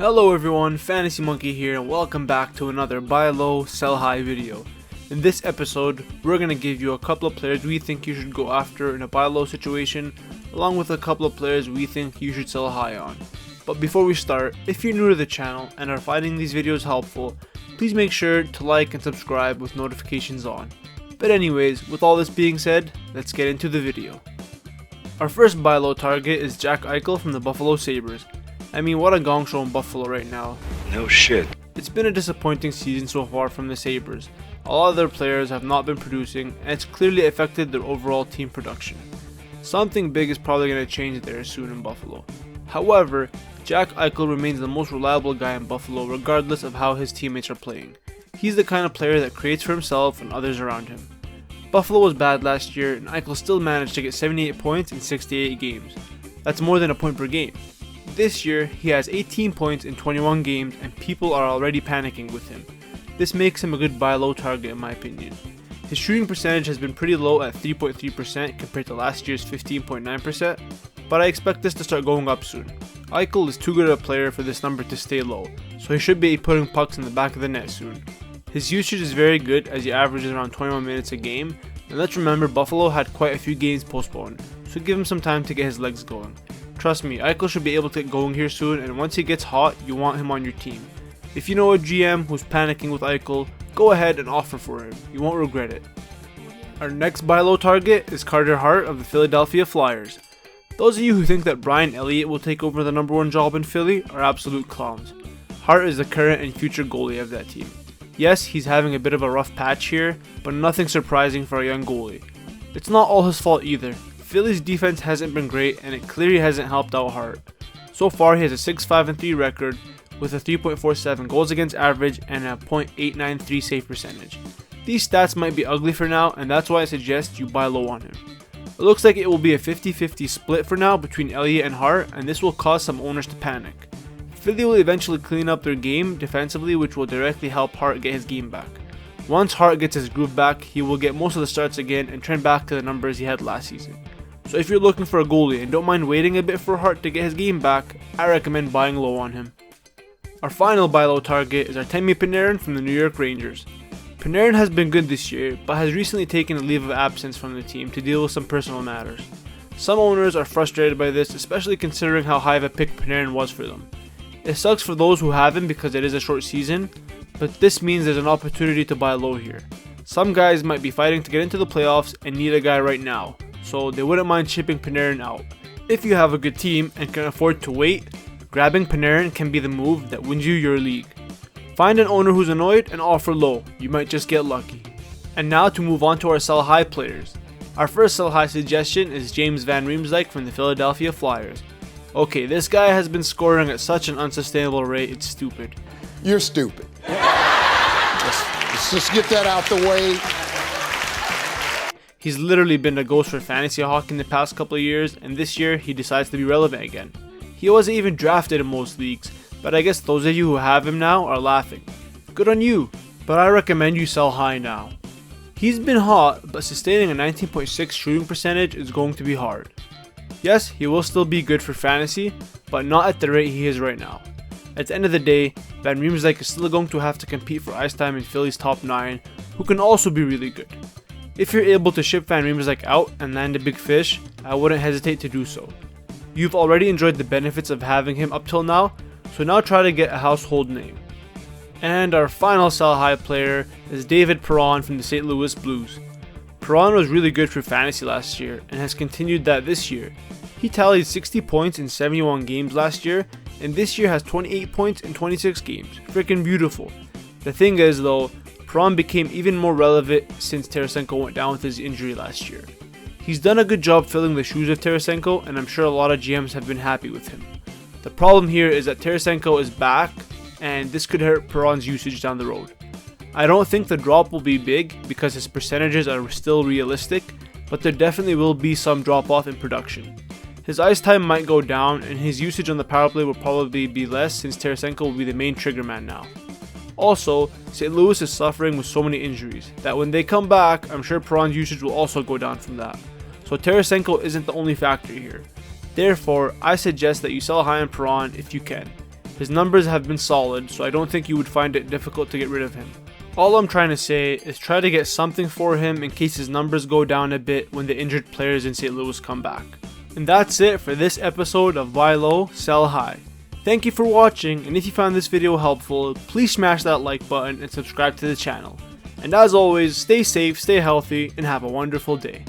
Hello everyone, Fantasy Monkey here and welcome back to another buy low, sell high video. In this episode, we're going to give you a couple of players we think you should go after in a buy low situation, along with a couple of players we think you should sell high on. But before we start, if you're new to the channel and are finding these videos helpful, please make sure to like and subscribe with notifications on. But anyways, with all this being said, let's get into the video. Our first buy low target is Jack Eichel from the Buffalo Sabres. I mean, what a gong show in Buffalo right now. No shit. It's been a disappointing season so far from the Sabres. A lot of their players have not been producing, and it's clearly affected their overall team production. Something big is probably going to change there soon in Buffalo. However, Jack Eichel remains the most reliable guy in Buffalo regardless of how his teammates are playing. He's the kind of player that creates for himself and others around him. Buffalo was bad last year, and Eichel still managed to get 78 points in 68 games. That's more than a point per game. This year, he has 18 points in 21 games and people are already panicking with him. This makes him a good buy low target in my opinion. His shooting percentage has been pretty low at 3.3% compared to last year's 15.9%, but I expect this to start going up soon. Eichel is too good a player for this number to stay low, so he should be putting pucks in the back of the net soon. His usage is very good as he averages around 21 minutes a game, and let's remember Buffalo had quite a few games postponed, so give him some time to get his legs going. Trust me, Eichel should be able to get going here soon, and once he gets hot, you want him on your team. If you know a GM who's panicking with Eichel, go ahead and offer for him. You won't regret it. Our next buy low target is Carter Hart of the Philadelphia Flyers. Those of you who think that Brian Elliott will take over the number one job in Philly are absolute clowns. Hart is the current and future goalie of that team. Yes, he's having a bit of a rough patch here, but nothing surprising for a young goalie. It's not all his fault either. Philly's defense hasn't been great and it clearly hasn't helped out Hart. So far he has a 6-5-3 record with a 3.47 goals against average and a .893 save percentage. These stats might be ugly for now and that's why I suggest you buy low on him. It looks like it will be a 50-50 split for now between Elliott and Hart, and this will cause some owners to panic. Philly will eventually clean up their game defensively, which will directly help Hart get his game back. Once Hart gets his groove back, he will get most of the starts again and trend back to the numbers he had last season. So if you're looking for a goalie and don't mind waiting a bit for Hart to get his game back, I recommend buying low on him. Our final buy low target is Artemi Panarin from the New York Rangers. Panarin has been good this year, but has recently taken a leave of absence from the team to deal with some personal matters. Some owners are frustrated by this, especially considering how high of a pick Panarin was for them. It sucks for those who have him because it is a short season, but this means there's an opportunity to buy low here. Some guys might be fighting to get into the playoffs and need a guy right now, so they wouldn't mind shipping Panarin out. If you have a good team and can afford to wait, grabbing Panarin can be the move that wins you your league. Find an owner who's annoyed and offer low, you might just get lucky. And now to move on to our sell high players. Our first sell high suggestion is James Van Riemsdyk from the Philadelphia Flyers. Okay, this guy has been scoring at such an unsustainable rate, it's stupid. You're stupid. Let's just get that out the way. He's literally been a ghost for fantasy hockey in the past couple of years, and this year he decides to be relevant again. He wasn't even drafted in most leagues, but I guess those of you who have him now are laughing. Good on you, but I recommend you sell high now. He's been hot, but sustaining a 19.6 shooting percentage is going to be hard. Yes, he will still be good for fantasy, but not at the rate he is right now. At the end of the day, Van Riemsdyk is still going to have to compete for ice time in Philly's top 9, who can also be really good. If you're able to ship Van Riemsdyk out and land a big fish, I wouldn't hesitate to do so. You've already enjoyed the benefits of having him up till now, so now try to get a household name. And our final sell high player is David Perron from the St. Louis Blues. Perron was really good for fantasy last year and has continued that this year. He tallied 60 points in 71 games last year, and this year has 28 points in 26 games. Freaking beautiful. The thing is though, Perron became even more relevant since Tarasenko went down with his injury last year. He's done a good job filling the shoes of Tarasenko, and I'm sure a lot of GMs have been happy with him. The problem here is that Tarasenko is back, and this could hurt Perron's usage down the road. I don't think the drop will be big because his percentages are still realistic, but there definitely will be some drop off in production. His ice time might go down, and his usage on the power play will probably be less since Tarasenko will be the main trigger man now. Also, St. Louis is suffering with so many injuries that when they come back, I'm sure Perron's usage will also go down from that. So Tarasenko isn't the only factor here. Therefore, I suggest that you sell high on Perron if you can. His numbers have been solid, so I don't think you would find it difficult to get rid of him. All I'm trying to say is try to get something for him in case his numbers go down a bit when the injured players in St. Louis come back. And that's it for this episode of Buy Low, Sell High. Thank you for watching, and if you found this video helpful, please smash that like button and subscribe to the channel. And as always, stay safe, stay healthy, and have a wonderful day.